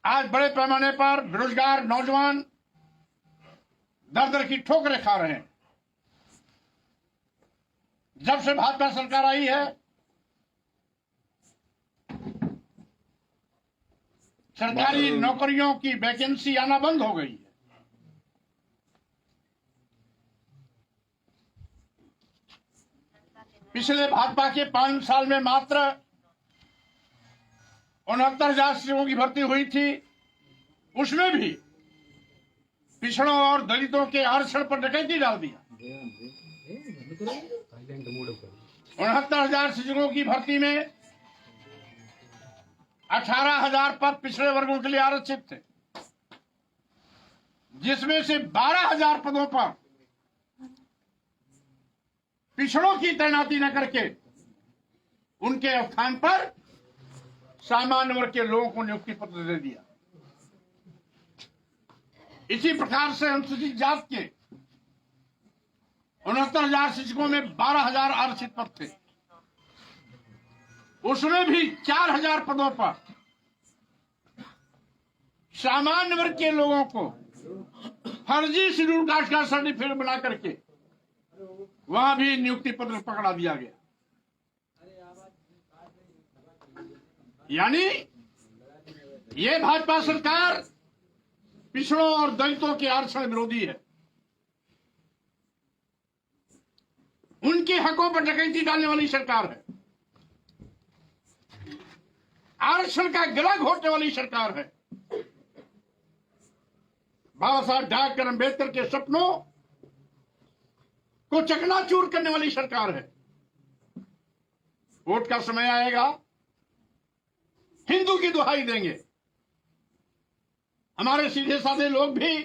आज बड़े पैमाने पर बेरोजगार नौजवान दर दर की ठोकरें खा रहे हैं। जब से भाजपा सरकार आई है, सरकारी नौकरियों की वैकेंसी आना बंद हो गई है। पिछले भाजपा के 5 साल में मात्र 69,000 शिक्षकों की भर्ती हुई थी। उसमें भी पिछड़ों और दलितों के आरक्षण पर डकैती डाल दिया। 69,000 शिक्षकों की भर्ती में 18,000 पद पिछड़े वर्गों के लिए आरक्षित थे, जिसमें से 12,000 पदों पर पिछड़ों की तैनाती न करके उनके स्थान पर सामान्य वर्ग के लोगों को नियुक्ति पत्र दे दिया। इसी प्रकार से अनुसूचित जाति के 69,000 शिक्षकों में 12,000 आरक्षित पद थे। उसमें भी 4,000 पदों पर सामान्य वर्ग के लोगों को फर्जी शेड्यूल कास्ट का सर्टिफिकेट बना करके वहां भी नियुक्ति पत्र पकड़ा दिया गया। यानी ये भाजपा सरकार पिछड़ों और दलितों के आरक्षण विरोधी है। उनके हकों पर डकैती डालने वाली सरकार है। आरक्षण का गला घोटने वाली सरकार है। बाबा साहब डॉक्टर अम्बेडकर के सपनों को चकनाचूर करने वाली सरकार है। वोट का समय आएगा, हिंदू की दुहाई देंगे। हमारे सीधे साधे लोग भी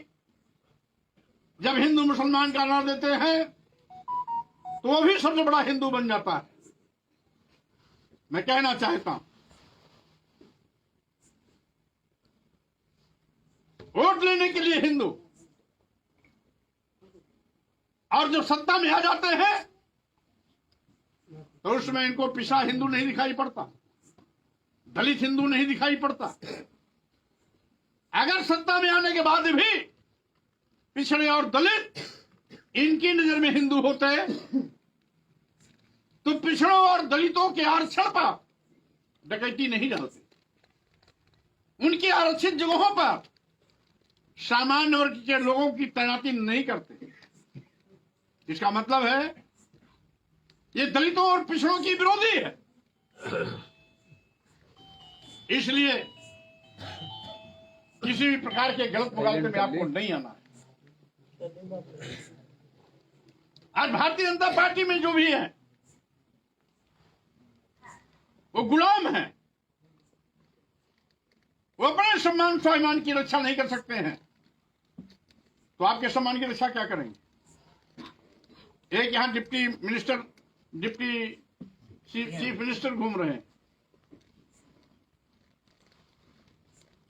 जब हिंदू मुसलमान का नाम देते हैं तो वो भी सबसे बड़ा हिंदू बन जाता है। मैं कहना चाहता हूं, वोट लेने के लिए हिंदू, और जब सत्ता में आ जाते हैं तो उसमें इनको पिछड़ा हिंदू नहीं दिखाई पड़ता, दलित हिंदू नहीं दिखाई पड़ता। अगर सत्ता में आने के बाद भी पिछड़े और दलित इनकी नजर में हिंदू होते तो पिछड़ों और दलितों के आरक्षण पर डकैती नहीं डालते, उनकी आरक्षित जगहों पर सामान्य वर्ग के लोगों की तैनाती नहीं करते। इसका मतलब है ये दलितों और पिछड़ों की विरोधी है। इसलिए किसी भी प्रकार के गलत मुगालते में आपको नहीं आना है। आज भारतीय जनता पार्टी में जो भी है वो गुलाम है। वो अपने सम्मान स्वाभिमान की रक्षा नहीं कर सकते हैं तो आपके सम्मान की रक्षा क्या करेंगे? एक यहां डिप्टी चीफ मिनिस्टर घूम रहे हैं,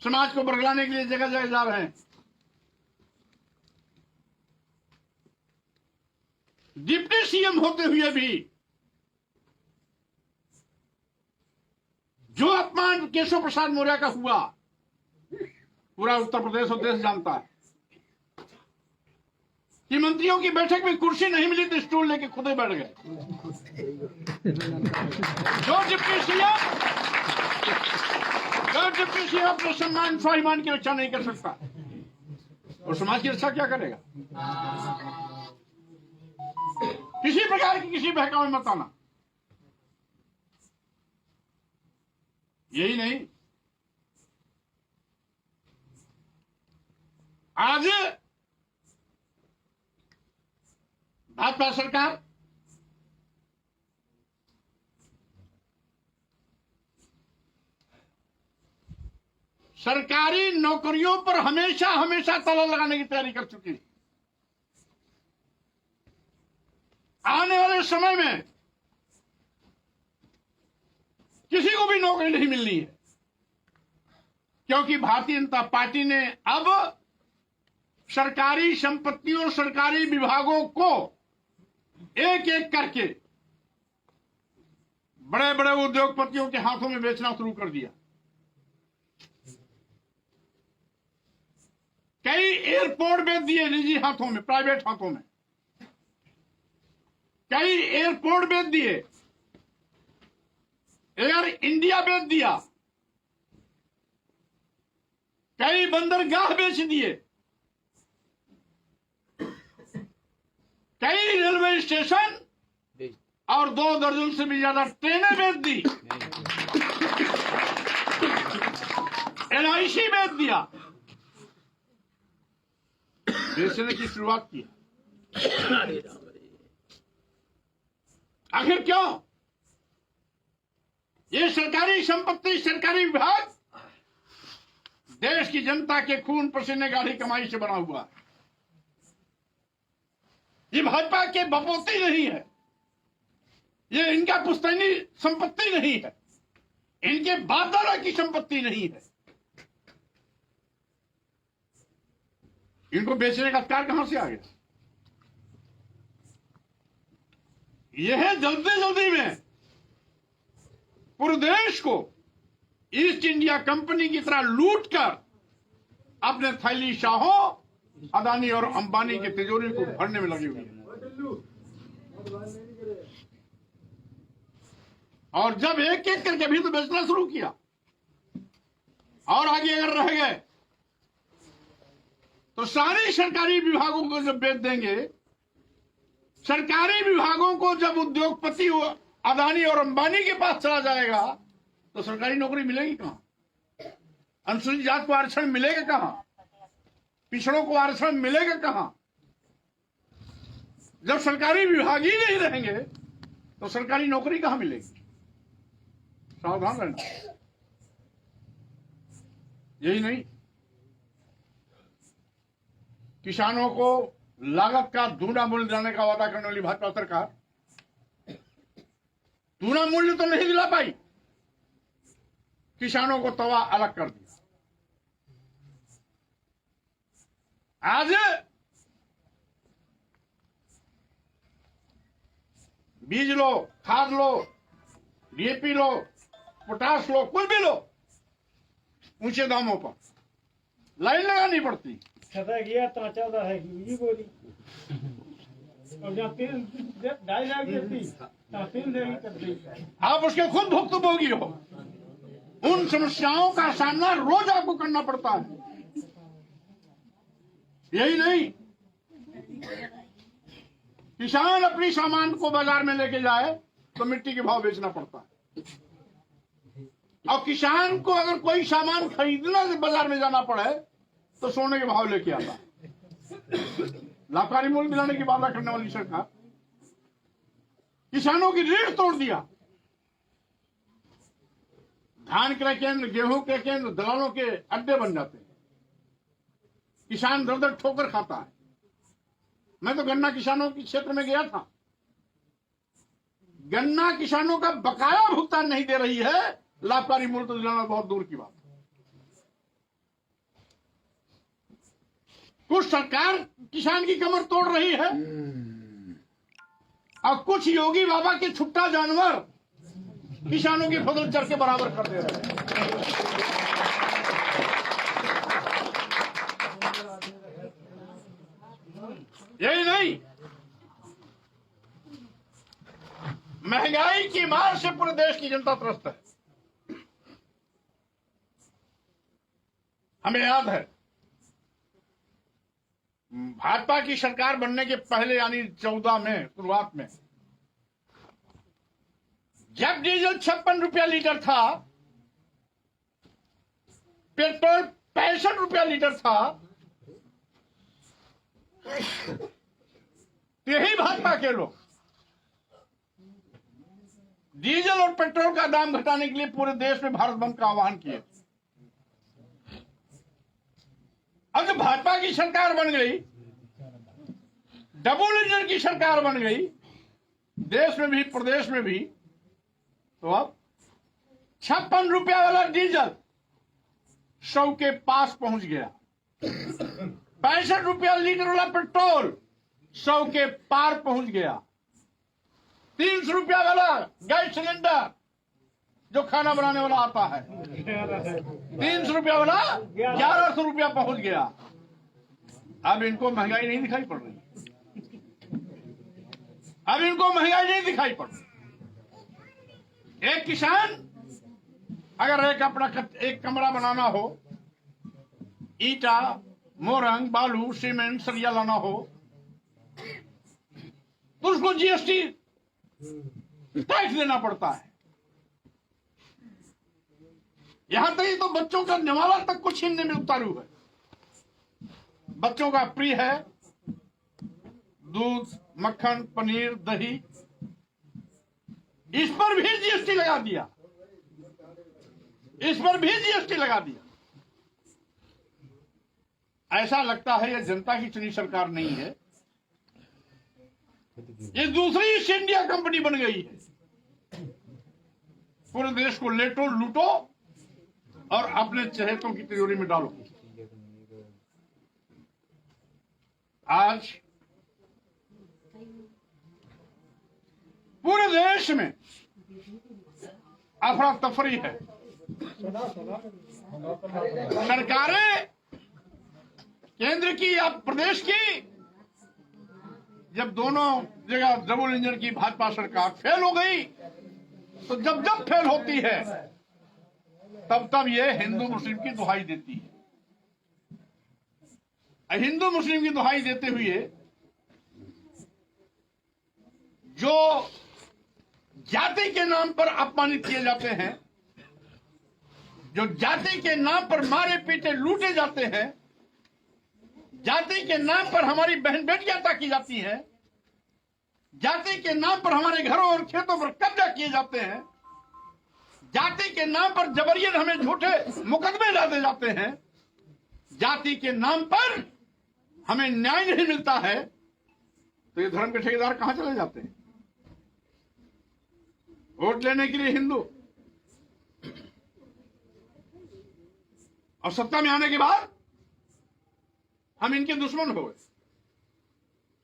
समाज को बरगलाने के लिए जगह जगह जा रहे हैं। डिप्टी सीएम होते हुए भी जो अपमान केशव प्रसाद मौर्य का हुआ पूरा उत्तर प्रदेश और देश जानता है कि मंत्रियों की बैठक में कुर्सी नहीं मिली तो स्टूल लेके खुद ही बैठ गए। जो डिप्टी सीएम अपने सम्मान स्वाभिमान की रक्षा नहीं कर सकता और समाज की रक्षा क्या करेगा? किसी प्रकार की किसी बहकावे में मत आना। यही नहीं, आज भाजपा सरकार सरकारी नौकरियों पर हमेशा हमेशा ताला लगाने की तैयारी कर चुकी है। आने वाले समय में किसी को भी नौकरी नहीं मिलनी है, क्योंकि भारतीय जनता पार्टी ने अब सरकारी संपत्तियों, सरकारी विभागों को एक एक करके बड़े बड़े उद्योगपतियों के हाथों में बेचना शुरू कर दिया। कई एयरपोर्ट बेच दिए निजी हाथों में, प्राइवेट हाथों में, कई एयरपोर्ट बेच दिए, एयर इंडिया बेच दिया, कई बंदरगाह बेच दिए, कई रेलवे स्टेशन और 2 दर्जन से भी ज्यादा ट्रेनें बेच दी, LIC बेच दिया। बेचने की शुरुआत की। आखिर क्यों? ये सरकारी संपत्ति, सरकारी विभाग देश की जनता के खून पसीने गाढ़ी कमाई से बना हुआ है। ये भाजपा के बपोती नहीं है, ये इनका पुश्तैनी संपत्ति नहीं है, इनके बाप दादा की संपत्ति नहीं है। इनको बेचने का अधिकार कहां से आ गया? यह जल्दी जल्दी में पूरे देश को ईस्ट इंडिया कंपनी की तरह लूट कर अपने थैली शाहों, अदानी और अंबानी की तिजोरी को भरने में लगी हुई है। और जब एक एक करके भी तो बेचना शुरू किया और आगे अगर रह गए तो सारे सरकारी विभागों को जब बेच देंगे, सरकारी विभागों को जब उद्योगपति अदानी और अंबानी के पास चला जाएगा तो सरकारी नौकरी मिलेगी कहां? अनुसूचित जात को आरक्षण मिलेगा कहां? पिछड़ों को आरक्षण मिलेगा कहां? जब सरकारी विभाग ही नहीं रहेंगे तो सरकारी नौकरी कहां मिलेगी? सावधान रहना। यही नहीं, किसानों को लागत का दूना मूल्य दिलाने का वादा करने वाली भाजपा सरकार दूना मूल्य तो नहीं दिला पाई, किसानों को तवा अलग कर दिया। आज बीज लो, खाद लो, DAP लो, पोटाश लो, कुछ भी लो, ऊंचे दामों पर लाइन लगानी पड़ती। छता गया तो 14 है ये बोली, और जहाँ 2.5 लाख देती 3 लाख कर दी। आप उसके खुद भुक्तभोगी हो। उन समस्याओं का सामना रोज आपको करना पड़ता है। यही नहीं, किसान अपनी सामान को बाजार में लेके जाए तो मिट्टी के भाव बेचना पड़ता है, और किसान को अगर कोई सामान खरीदना से बाजार में जाना पड़े तो सोने के भाव लेके आता है। लाभकारी मूल्य दिलाने की वादा करने वाली सरकार किसानों की रीढ़ तोड़ दिया। धान क्रय केंद्र, गेहूं के केंद्र दलालों के अड्डे बन जाते हैं। किसान दर दर ठोकर खाता है। मैं तो गन्ना किसानों के क्षेत्र में गया था, गन्ना किसानों का बकाया भुगतान नहीं दे रही है, लाभकारी मूल्य तो दिलाना बहुत दूर की बात है। कुछ सरकार किसान की कमर तोड़ रही है और कुछ योगी बाबा के छुट्टा जानवर किसानों की फसल चर के बराबर कर दे रहे हैं। यही नहीं, महंगाई की मार से पूरे देश की जनता त्रस्त है। हमें याद है भाजपा की सरकार बनने के पहले यानी 14 में शुरुआत में जब डीजल 56 रुपया लीटर था, पेट्रोल 65 रुपया लीटर था, यही भाजपा के लोग डीजल और पेट्रोल का दाम घटाने के लिए पूरे देश में भारत बंद का आह्वान किए। अब जब भाजपा की सरकार बन गई, डबल इंजन की सरकार बन गई, देश में भी प्रदेश में भी, तो अब 56 रुपया वाला डीजल 100 के पास पहुंच गया। 65 रुपया लीटर वाला पेट्रोल 100 के पार पहुंच गया। 300 रुपया वाला गैस सिलेंडर जो खाना बनाने वाला आता है, 300 रुपया वाला 1100 रुपया पहुंच गया। अब इनको महंगाई नहीं दिखाई पड़ रही, अब इनको महंगाई नहीं दिखाई पड़ रही। एक किसान अगर एक कमरा बनाना हो, ईटा, मोरंग, बालू, सीमेंट, सरिया लाना हो, तो उसको जीएसटी टैक्स देना पड़ता है। यहां तक तो बच्चों का निवाला तक को छीनने में उतारू है। बच्चों का प्रिय है दूध, मक्खन, पनीर, दही, इस पर भी जीएसटी लगा दिया, इस पर भी जीएसटी लगा दिया। ऐसा लगता है यह जनता की चुनी सरकार नहीं है, ये दूसरी ईस्ट इंडिया कंपनी बन गई है। पूरे देश को लेटो, लूटो और अपने चहेतों की तिजोरी में डालो। आज पूरे देश में अफरा तफरी है। सरकारें केंद्र की या प्रदेश की, जब दोनों जगह डबल इंजन की भाजपा सरकार फेल हो गई, तो जब जब फेल होती है तब तब ये हिंदू मुस्लिम की दुहाई देती है। हिंदू मुस्लिम की दुहाई देते हुए जो जाति के नाम पर अपमानित किए जाते हैं, जो जाति के नाम पर मारे पीटे लूटे जाते हैं, जाति के नाम पर हमारी बहन बेटियां ताकी जाती हैं, जाति के नाम पर हमारे घरों और खेतों पर कब्जा किए जाते हैं, जाति के नाम पर जबरियन हमें झूठे मुकदमे डाले जाते हैं, जाति के नाम पर हमें न्याय नहीं मिलता है, तो ये धर्म के ठेकेदार कहां चले जाते हैं? वोट लेने के लिए हिंदू, और सत्ता में आने के बाद हम इनके दुश्मन हो गए।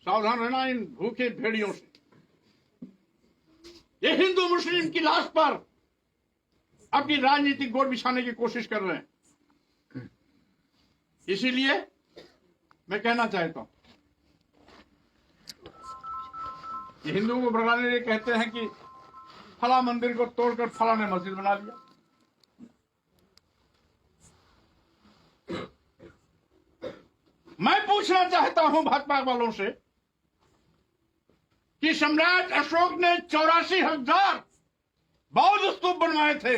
सावधान रहना इन भूखे भेड़ियों से। ये हिंदू मुस्लिम की लाश पर अपनी राजनीतिक गोड़ बिछाने की कोशिश कर रहे हैं। इसीलिए मैं कहना चाहता हूं कि हिंदुओं को भड़काने के लिए कहते हैं कि फला मंदिर को तोड़कर फला ने मस्जिद बना लिया। मैं पूछना चाहता हूं भाजपा वालों से कि सम्राट अशोक ने 84,000 बौद्ध स्तूप बनवाए थे,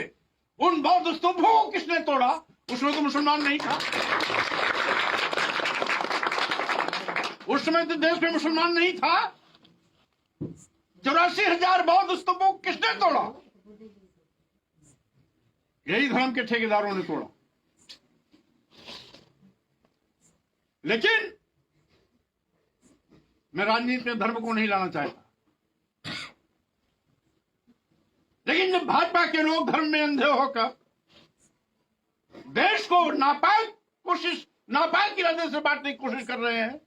उन बौद्ध स्तूपों को किसने तोड़ा? उसमें तो मुसलमान नहीं था। उस समय तो देश में मुसलमान नहीं था। 84,000 बौद्ध स्तूपों को किसने तोड़ा? यही धर्म के ठेकेदारों ने तोड़ा। लेकिन मैं राजनीति में धर्म को नहीं लाना चाहता, लेकिन जब भाजपा के लोग धर्म में अंधे होकर देश को नापाक इरादे से बांटने की कोशिश कर रहे हैं,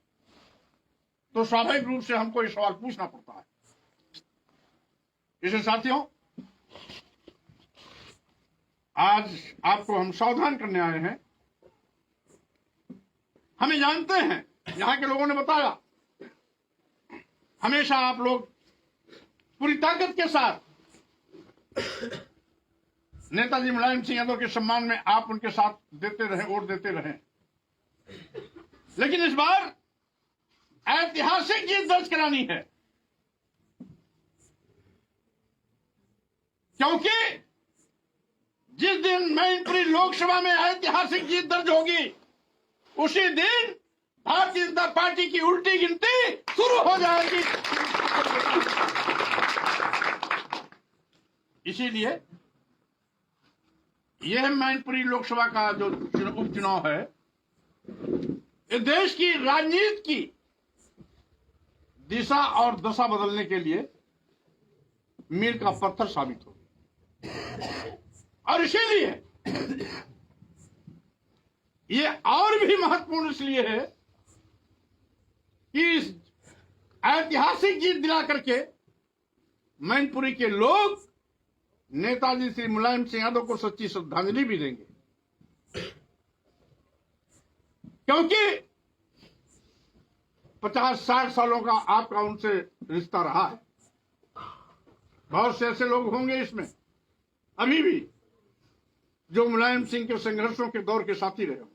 तो स्वाभाविक रूप से हमको ये सवाल पूछना पड़ता है। इसलिए साथियों, आज आपको हम सावधान करने आए हैं। हमें जानते हैं, यहां के लोगों ने बताया, हमेशा आप लोग पूरी ताकत के साथ नेताजी मुलायम सिंह यादव के सम्मान में आप उनके साथ देते रहे, वोट देते रहे। लेकिन इस बार ऐतिहासिक जीत दर्ज करानी है, क्योंकि जिस दिन मैनपुरी लोकसभा में ऐतिहासिक जीत दर्ज होगी, उसी दिन भारतीय जनता पार्टी की उल्टी गिनती शुरू हो जाएगी। इसीलिए यह मैनपुरी लोकसभा का जो उपचुनाव है, ये देश की राजनीति की दिशा और दशा बदलने के लिए मील का पत्थर साबित होगी। और इसीलिए ये और भी महत्वपूर्ण इसलिए है कि इस ऐतिहासिक जीत दिला करके मैनपुरी के लोग नेताजी श्री मुलायम सिंह यादव को सच्ची श्रद्धांजलि भी देंगे, क्योंकि 50-60 सालों का आपका उनसे रिश्ता रहा है। बहुत से ऐसे लोग होंगे इसमें अभी भी जो मुलायम सिंह के संघर्षों के दौर के साथी रहे होंगे।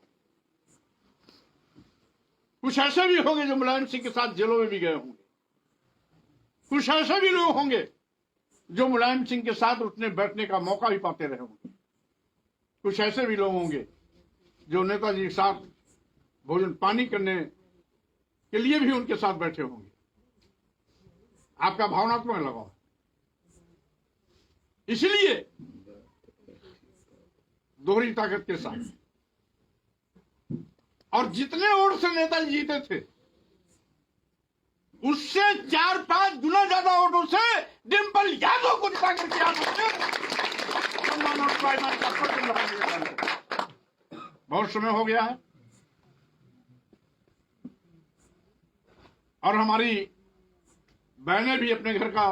कुछ ऐसे भी होंगे जो मुलायम सिंह के साथ जेलों में भी गए होंगे। कुछ ऐसे भी लोग होंगे जो मुलायम सिंह के साथ उठने बैठने का मौका भी पाते रहे होंगे। कुछ ऐसे भी लोग होंगे जो नेताजी के साथ भोजन पानी करने के लिए भी उनके साथ बैठे होंगे। आपका भावनात्मक लगाव, इसलिए दोहरी ताकत के साथ, और जितने वोट से नेताजी जीते थे उससे 4-5 गुना ज्यादा वोटों से डिम्पल यादव को जिता करके आप बहुत समय हो गया है और हमारी बहनें भी अपने घर का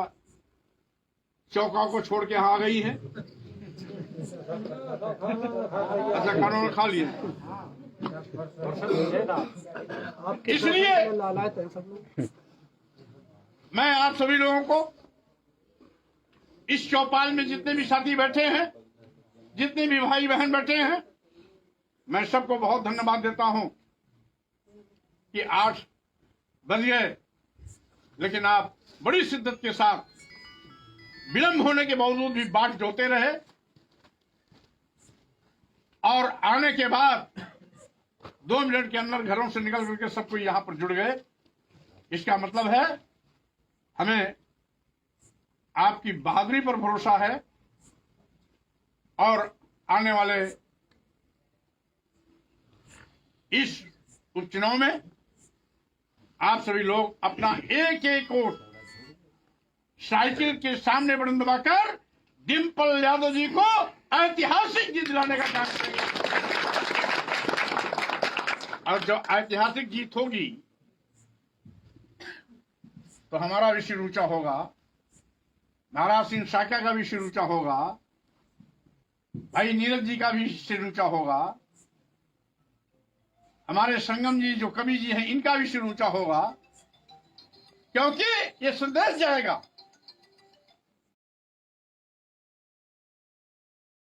चौका को छोड़ के यहां आ गई हैं। अच्छा, खाना खा लिया, इसलिए मैं आप सभी लोगों को इस चौपाल में जितने भी साथी बैठे हैं, जितने भी भाई बहन बैठे हैं, मैं सबको बहुत धन्यवाद देता हूं कि 8 बज गए लेकिन आप बड़ी शिद्दत के साथ विलंब होने के बावजूद भी बाट जोते रहे और आने के बाद 2 मिनट के अंदर घरों से निकल करके सब कोई यहां पर जुड़ गए। इसका मतलब है हमें आपकी बहादुरी पर भरोसा है और आने वाले इस उपचुनाव में आप सभी लोग अपना एक एक वोट साइकिल के सामने बटन दबाकर डिम्पल यादव जी को ऐतिहासिक जीत दिलाने का काम करेंगे। और जो ऐतिहासिक जीत होगी तो हमारा भी सिर ऊंचा होगा, नाराज सिंह साका का भी सिर ऊंचा होगा, भाई नीरज जी का भी सिर ऊंचा होगा, हमारे संगम जी जो कवि जी हैं इनका भी सिर ऊंचा होगा, क्योंकि ये संदेश जाएगा